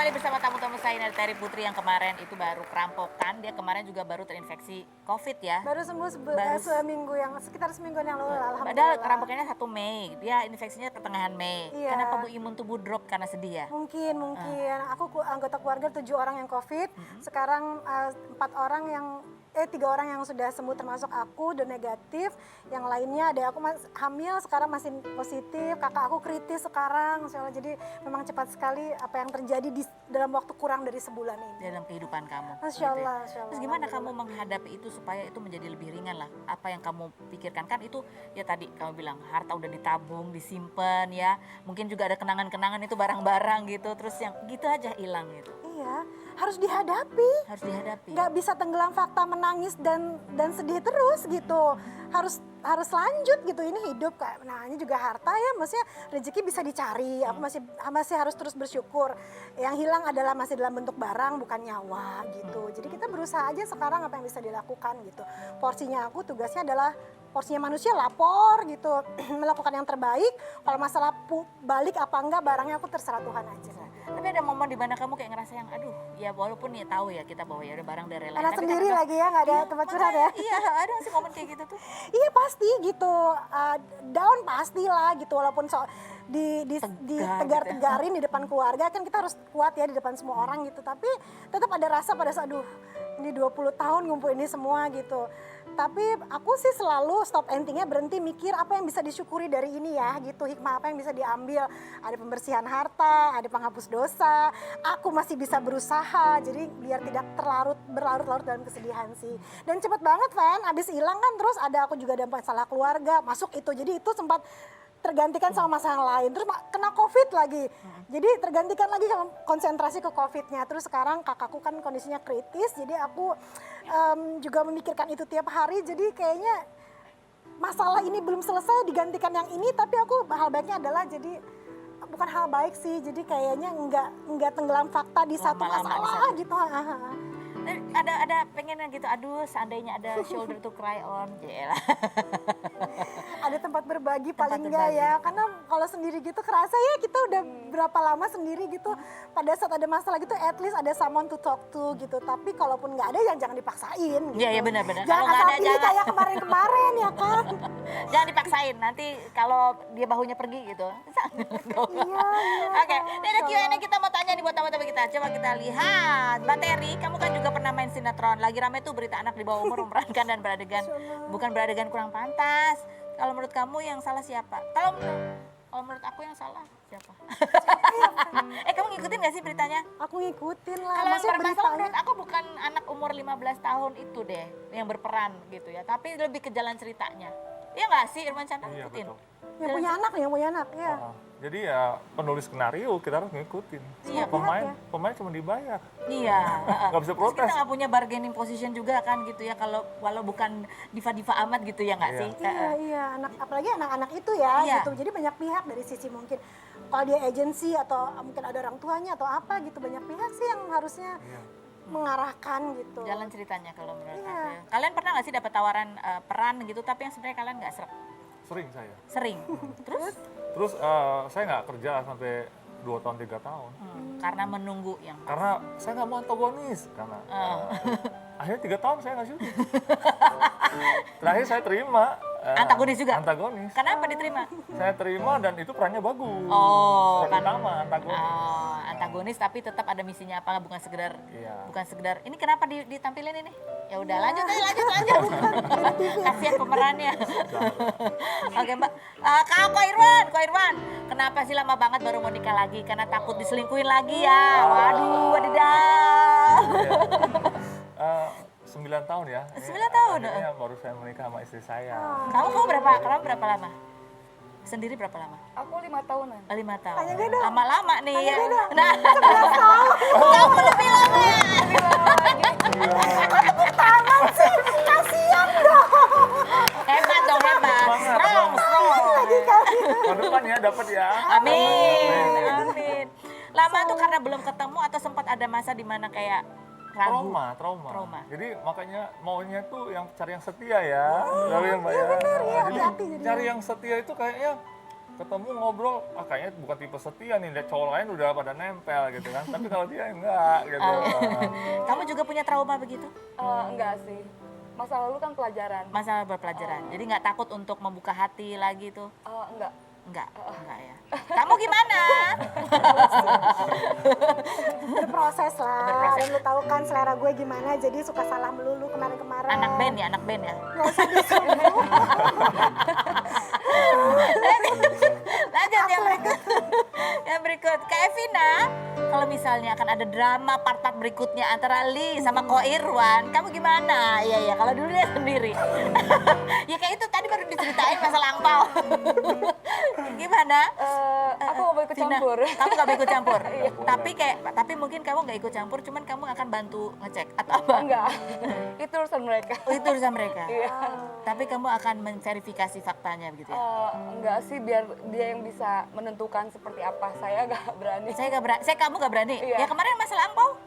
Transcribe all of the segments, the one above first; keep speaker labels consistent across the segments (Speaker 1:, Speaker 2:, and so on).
Speaker 1: kembali bersama tamu-tamu saya dari Terry Putri yang kemarin itu baru kerampokan. Dia kemarin juga baru terinfeksi COVID ya.
Speaker 2: Baru sembuh seminggu sekitar semingguan yang lalu,
Speaker 1: Padahal
Speaker 2: alhamdulillah.
Speaker 1: kerampokannya 1 Mei, dia infeksinya pertengahan Mei.
Speaker 2: Iya.
Speaker 1: Kenapa Bu imun tubuh drop karena sedih ya?
Speaker 2: Mungkin. Aku anggota keluarga 7 orang yang COVID. Sekarang 3 orang yang sudah sembuh termasuk aku dan negatif. Yang lainnya ada aku hamil sekarang masih positif. Kakak aku kritis sekarang. Jadi memang cepat sekali apa yang terjadi dalam waktu kurang dari sebulan ini.
Speaker 1: Dalam kehidupan kamu.
Speaker 2: Masya Allah,
Speaker 1: Gitu ya.
Speaker 2: Masya Allah.
Speaker 1: Terus gimana kamu menghadapi itu supaya itu menjadi lebih ringan lah? Apa yang kamu pikirkan kan itu ya tadi kamu bilang harta udah ditabung, disimpan ya. Mungkin juga ada kenangan-kenangan itu barang-barang gitu. Terus yang gitu aja hilang gitu.
Speaker 2: Iya, harus dihadapi.
Speaker 1: Harus dihadapi.
Speaker 2: Nggak bisa tenggelam fakta, menangis dan sedih terus gitu. Harus lanjut gitu, ini hidup Kak. Nah, ini juga harta ya, maksudnya rezeki bisa dicari. Aku masih harus terus bersyukur. Yang hilang adalah masih dalam bentuk barang bukan nyawa gitu. Jadi kita berusaha aja sekarang apa yang bisa dilakukan gitu. Porsinya aku tugasnya adalah porsinya manusia lapor gitu, melakukan yang terbaik. Kalau masalah balik apa enggak barangnya aku terserah Tuhan aja.
Speaker 1: Tapi ada momen di mana kamu kayak ngerasa yang aduh ya walaupun ya tahu ya kita bawa ya udah barang dari lain.
Speaker 2: Karena sendiri lagi ya, nggak ada tempat curhat ya.
Speaker 1: Iya ada sih momen kayak gitu tuh.
Speaker 2: Iya pasti gitu, down pastilah gitu walaupun ditegar-tegarin di depan keluarga kan kita harus kuat ya di depan semua orang gitu. Tapi tetap ada rasa pada saat aduh ini 20 tahun ngumpul ini semua gitu. Tapi aku sih selalu stop endingnya berhenti mikir apa yang bisa disyukuri dari ini ya gitu, hikmah apa yang bisa diambil. Ada pembersihan harta, ada penghapus dosa, aku masih bisa berusaha jadi biar tidak berlarut-larut dalam kesedihan sih. Dan cepet banget Van, abis hilang kan terus ada aku juga ada masalah keluarga masuk itu, jadi itu sempat tergantikan sama masalah yang lain, terus kena COVID lagi. Jadi tergantikan lagi konsentrasi ke COVID-nya. Terus sekarang kakakku kan kondisinya kritis, jadi aku juga memikirkan itu tiap hari. Jadi kayaknya masalah ini belum selesai digantikan yang ini, tapi aku hal baiknya adalah jadi bukan hal baik sih, jadi kayaknya nggak tenggelam fakta di satu masalah gitu.
Speaker 1: Ada pengennya gitu, aduh seandainya ada shoulder to cry on, jelah.
Speaker 2: Ada tempat berbagi paling enggak ya, karena kalau sendiri gitu kerasa ya kita udah berapa lama sendiri gitu, pada saat ada masalah gitu at least ada someone to talk to gitu, tapi kalaupun nggak ada ya jangan dipaksain gitu.
Speaker 1: Iya benar-benar.
Speaker 2: Jangan asal pilih kayak kemarin-kemarin ya kan.
Speaker 1: Jangan dipaksain, nanti kalau dia bahunya pergi gitu.
Speaker 2: Iya.
Speaker 1: Oke, ini ada Q&A kita mau tanya nih buat tamu-tamu kita. Coba kita lihat. Mbak Terry, kamu kan juga pernah main sinetron. Lagi rame tuh berita anak di bawah umur memerankan dan bukan beradegan kurang pantas. Kalau menurut kamu yang salah siapa? Kalau menurut aku yang salah siapa? Kamu ngikutin gak sih beritanya?
Speaker 2: Aku ngikutin lah.
Speaker 1: Kalau yang
Speaker 2: Maksudnya
Speaker 1: bermasalah menurut aku bukan anak umur 15 tahun itu deh yang berperan gitu ya. Tapi lebih ke jalan ceritanya. Iya gak sih Irman Chandra?
Speaker 3: Iya,
Speaker 1: Ngikutin?
Speaker 3: betul.
Speaker 2: yang punya anak ya.
Speaker 3: Jadi ya penulis skenario kita harus ngikutin.
Speaker 1: Iya,
Speaker 3: Pemain cuma dibayar.
Speaker 1: Iya.
Speaker 3: Nggak bisa
Speaker 1: Terus
Speaker 3: protes.
Speaker 1: kita nggak punya bargaining position juga kan gitu ya walau bukan diva-diva amat gitu ya nggak
Speaker 3: Iya.
Speaker 1: sih?
Speaker 2: Iya, apalagi anak-anak itu ya
Speaker 1: Iya.
Speaker 2: gitu. Jadi banyak pihak dari sisi mungkin kalau dia agensi atau mungkin ada orang tuanya atau apa gitu, banyak pihak sih yang harusnya mengarahkan gitu.
Speaker 1: Jalan ceritanya kalau menurut
Speaker 2: Iya.
Speaker 1: aku ya. Kalian pernah nggak sih dapat tawaran peran gitu tapi yang sebenarnya kalian nggak serap?
Speaker 3: Sering saya.
Speaker 1: Sering.
Speaker 3: Terus saya nggak kerja sampai 2 tahun 3 tahun.
Speaker 1: Karena menunggu yang
Speaker 3: Karena saya nggak mau antagonis. Karena akhirnya 3 tahun saya nggak syuting. Terakhir saya terima.
Speaker 1: Antagonis juga?
Speaker 3: Antagonis.
Speaker 1: Kenapa diterima?
Speaker 3: Saya terima dan itu perannya bagus.
Speaker 1: Oh,
Speaker 3: Peran utama antagonis.
Speaker 1: Antagonis tapi tetap ada misinya apa bukan sekedar
Speaker 3: Iya.
Speaker 1: ini kenapa ditampilin ini? Ya udah lanjut. Kasihan pemerannya. Oke Mbak, Ko Irwan, kenapa sih lama banget baru mau nikah lagi? Karena takut diselingkuhin lagi ya. Waduh, wadidaw.
Speaker 3: 9 tahun ya.
Speaker 1: 9 tahun?
Speaker 3: Akhirnya baru saya menikah sama istri saya.
Speaker 1: Kamu berapa lama? Sendiri berapa lama?
Speaker 4: Aku 5 tahunan.
Speaker 1: 5 tahun.
Speaker 2: Tanya beda.
Speaker 1: Lama-lama nih ya.
Speaker 2: beda.
Speaker 1: Nah, 11 tahun. Kamu lebih lama ya.
Speaker 2: Tangan sih, kasihan dong.
Speaker 1: Hebat dong, hebat. Strong.
Speaker 3: Tahun depan ya dapat ya.
Speaker 1: Amin. Lama tuh karena belum ketemu atau sempat ada masa di mana kayak ragu?
Speaker 3: Trauma. Jadi makanya maunya tuh cari yang setia ya. Tahu ya Mbak ya.
Speaker 2: Benar ya,
Speaker 3: Jadi
Speaker 2: hati-hati jadi.
Speaker 3: cari yang setia itu kayaknya ketemu ngobrol, kayaknya bukan tipe setia nih, lihat cowok lain udah pada nempel gitu kan. Tapi kalau dia enggak gitu.
Speaker 1: Kamu juga punya trauma begitu?
Speaker 4: Enggak sih. Masa lalu kan pelajaran.
Speaker 1: Masalah berpelajaran. Jadi nggak takut untuk membuka hati lagi tuh?
Speaker 4: Enggak.
Speaker 1: Enggak ya. Kamu gimana?
Speaker 2: Berproses lah.
Speaker 1: Berproses.
Speaker 2: Dan lu tahu kan selera gue gimana, jadi suka salah melulu kemarin-kemarin.
Speaker 1: Anak band ya?
Speaker 2: Gak usah disebut.
Speaker 1: Lanjut yang berikut. Kak Evina, kalau misalnya akan ada drama part-part berikutnya antara Lee sama Ko Irwan, kamu gimana? Iya, kalau dulu dia sendiri. Ya kayak itu tadi baru diceritain masa lampau. Gimana?
Speaker 4: Aku gak mau ikut
Speaker 1: Vina,
Speaker 4: campur.
Speaker 1: kamu gak mau ikut campur? Tapi mungkin kamu gak ikut campur, cuman kamu akan bantu ngecek atau apa?
Speaker 4: Enggak. Itu urusan mereka.
Speaker 1: Oh, itu urusan mereka?
Speaker 4: Iya.
Speaker 1: Tapi kamu akan memverifikasi faktanya begitu ya?
Speaker 4: Enggak sih, biar dia yang bisa menentukan seperti apa. Saya gak berani.
Speaker 1: Kamu gak berani?
Speaker 4: Iya.
Speaker 1: Ya kemarin masa lampau?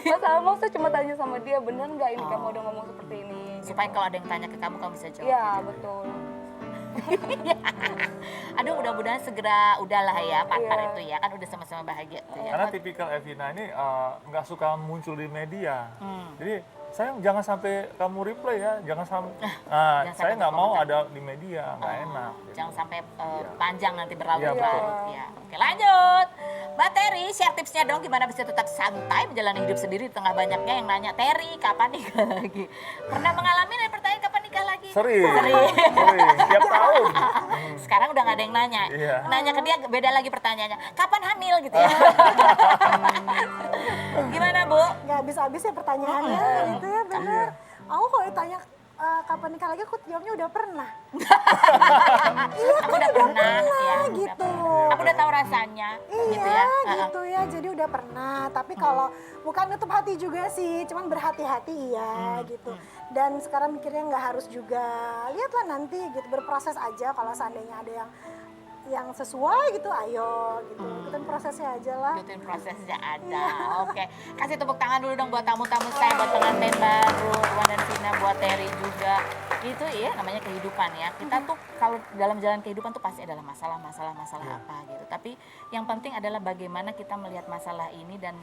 Speaker 4: Masalah mau saya cuma tanya sama dia, bener nggak ini kamu udah ngomong seperti ini?
Speaker 1: Supaya kalau ada yang tanya ke kamu bisa jawab.
Speaker 4: Iya, betul.
Speaker 1: Aduh, mudah-mudahan segera udahlah ya part-part
Speaker 4: Iya.
Speaker 1: itu ya, kan udah sama-sama bahagia tuh ya.
Speaker 3: Karena tipikal Evina ini nggak suka muncul di media.
Speaker 1: Hmm.
Speaker 3: Jadi sayang jangan sampai kamu reply ya, jangan sampai.
Speaker 1: jangan
Speaker 3: Saya
Speaker 1: sampai
Speaker 3: nggak mau
Speaker 1: berkomentar.
Speaker 3: ada di media, nggak enak. gitu.
Speaker 1: Jangan sampai
Speaker 3: Iya.
Speaker 1: panjang nanti berlarut-larut
Speaker 4: betul.
Speaker 1: ya. Oke, lanjut. Mbak Terry, share tipsnya dong gimana bisa tetap santai menjalani hidup sendiri di tengah banyaknya yang nanya, Terry kapan nikah lagi? Pernah mengalami dan pertanyaan kapan nikah lagi?
Speaker 3: Sering,
Speaker 1: Sering.
Speaker 3: tiap tahun.
Speaker 1: Sekarang udah gak ada yang nanya.
Speaker 3: Iya.
Speaker 1: Nanya ke dia beda lagi pertanyaannya. Kapan hamil gitu ya? Gimana, Bu?
Speaker 2: Gak habis-habis ya pertanyaannya gitu ya, bener. Aku kalau ditanya kapan nikah lagi, aku jawabnya udah pernah.
Speaker 1: Aku udah pernah ya.
Speaker 2: gitu.
Speaker 1: Aku udah tahu rasanya gitu ya.
Speaker 2: Iya gitu ya, jadi udah pernah. Tapi kalau bukan nutup hati juga sih, cuman berhati-hati iya gitu. Dan sekarang mikirnya nggak harus juga, lihatlah nanti gitu, berproses aja. Kalau seandainya ada yang sesuai gitu, ayo gitu, ikutin prosesnya aja lah.
Speaker 1: Ikutin prosesnya ada. Oke. Kasih tepuk tangan dulu dong buat tamu-tamu saya, buat pengantin baru, Irwan dan Vina, buat Terry juga. Itu iya namanya kehidupan ya. Kita tuh kalau dalam jalan kehidupan tuh pasti adalah masalah apa gitu. Tapi yang penting adalah bagaimana kita melihat masalah ini dan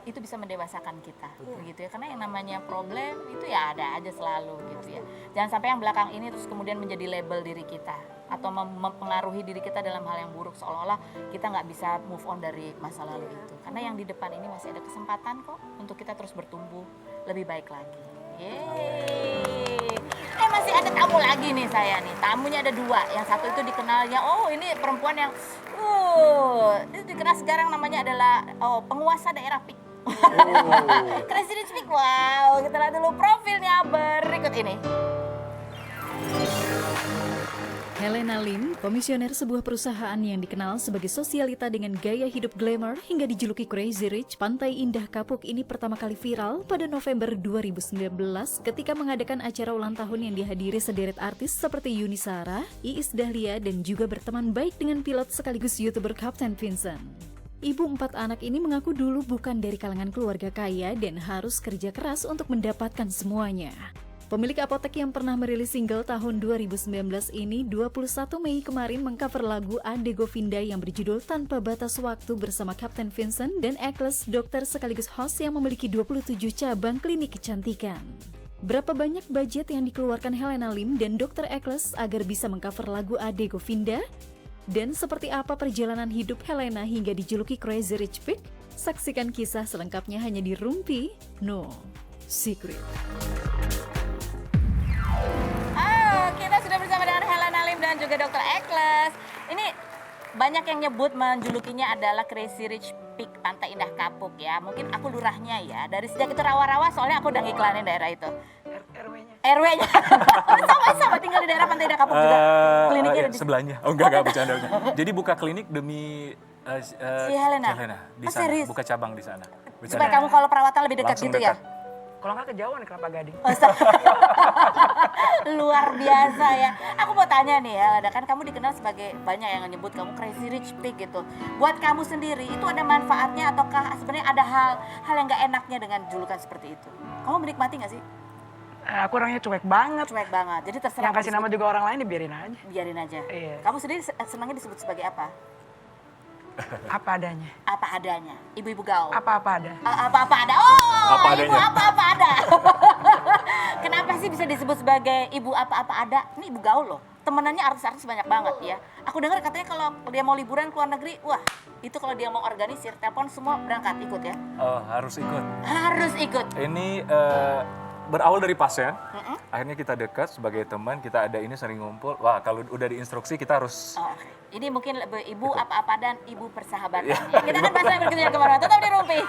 Speaker 1: itu bisa mendewasakan kita gitu ya. Karena yang namanya problem itu ya ada aja selalu gitu ya. Jangan sampai yang belakang ini terus kemudian menjadi label diri kita atau mempengaruhi diri kita dalam hal yang buruk, seolah-olah kita nggak bisa move on dari masa lalu itu. Karena yang di depan ini masih ada kesempatan kok untuk kita terus bertumbuh lebih baik lagi. Yeay. Masih ada tamu lagi nih saya nih. Tamunya ada 2. Yang satu itu dikenalnya, oh ini perempuan yang itu dikenal sekarang namanya adalah penguasa daerah PIK. Crazy Rich PIK. Wow, kita lihat dulu profilnya berikut ini.
Speaker 5: Helena Lim, komisioner sebuah perusahaan yang dikenal sebagai sosialita dengan gaya hidup glamour hingga dijuluki Crazy Rich, Pantai Indah Kapuk ini pertama kali viral pada November 2019 ketika mengadakan acara ulang tahun yang dihadiri sederet artis seperti Yuni Shara, Iis Dahlia, dan juga berteman baik dengan pilot sekaligus YouTuber Captain Vincent. Ibu 4 anak ini mengaku dulu bukan dari kalangan keluarga kaya dan harus kerja keras untuk mendapatkan semuanya. Pemilik apotek yang pernah merilis single tahun 2019 ini 21 Mei kemarin mengcover lagu Ade Govinda yang berjudul Tanpa Batas Waktu bersama Captain Vincent dan Ekles, dokter sekaligus host yang memiliki 27 cabang klinik kecantikan. Berapa banyak budget yang dikeluarkan Helena Lim dan Dr. Ekles agar bisa mengcover lagu Ade Govinda? Dan seperti apa perjalanan hidup Helena hingga dijuluki Crazy Rich PIK? Saksikan kisah selengkapnya hanya di Rumpi No Secret.
Speaker 1: Kita sudah bersama dengan Helena Lim dan juga Dr. Ekles. Ini banyak yang nyebut menjulukinya adalah Crazy Rich PIK Pantai Indah Kapuk ya. Mungkin aku lurahnya ya. Dari sejak itu rawa-rawa soalnya aku udah ngiklanin daerah itu. RW-nya. Sama tinggal di daerah Pantai Indah Kapuk juga. Kliniknya ada di
Speaker 6: sebelahnya. Oh enggak bercanda. Jadi buka klinik demi
Speaker 1: si Helena.
Speaker 6: di sana.
Speaker 1: Serius?
Speaker 6: Buka cabang di sana.
Speaker 1: Supaya kamu kalau perawatan lebih dekat
Speaker 6: Langsung
Speaker 1: gitu ya.
Speaker 6: dekat.
Speaker 7: Kalau nggak kejauhan Kelapa Gading.
Speaker 1: Luar biasa ya. Aku mau tanya nih ya, kan kamu dikenal sebagai banyak yang nyebut kamu Crazy Rich PIK gitu. Buat kamu sendiri itu ada manfaatnya ataukah sebenarnya ada hal yang nggak enaknya dengan julukan seperti itu? Kamu menikmati nggak sih?
Speaker 7: Aku orangnya cuek banget.
Speaker 1: Cuek banget. Jadi terserah
Speaker 7: Yang
Speaker 1: mau
Speaker 7: kasih nama
Speaker 1: disebut-
Speaker 7: juga orang lain dibiarin aja.
Speaker 1: biarin aja.
Speaker 7: Iya.
Speaker 1: Kamu sendiri senangnya disebut sebagai apa?
Speaker 7: Apa adanya.
Speaker 1: Apa adanya. Ibu-ibu gaul.
Speaker 7: Apa-apa ada.
Speaker 1: Apa-apa ada. Oh,
Speaker 6: Apa
Speaker 1: ibu
Speaker 6: adanya.
Speaker 1: apa-apa ada. Kenapa sih bisa disebut sebagai ibu apa-apa ada? Ini ibu gaul loh. Temenannya artis-artis banyak banget ya. Aku dengar katanya kalau dia mau liburan ke luar negeri, wah itu kalau dia mau organisir, telepon semua berangkat ikut ya.
Speaker 6: Oh, harus ikut.
Speaker 1: Harus ikut.
Speaker 6: Ini berawal dari pasien, akhirnya kita dekat sebagai teman, kita ada ini sering ngumpul. Wah, kalau udah diinstruksi kita harus
Speaker 1: Oh, oke. Ini mungkin lebih ibu apa-apa dan ibu persahabatan. Kita akan bahas lagi berikutnya kemana. Tetap di Rumpi.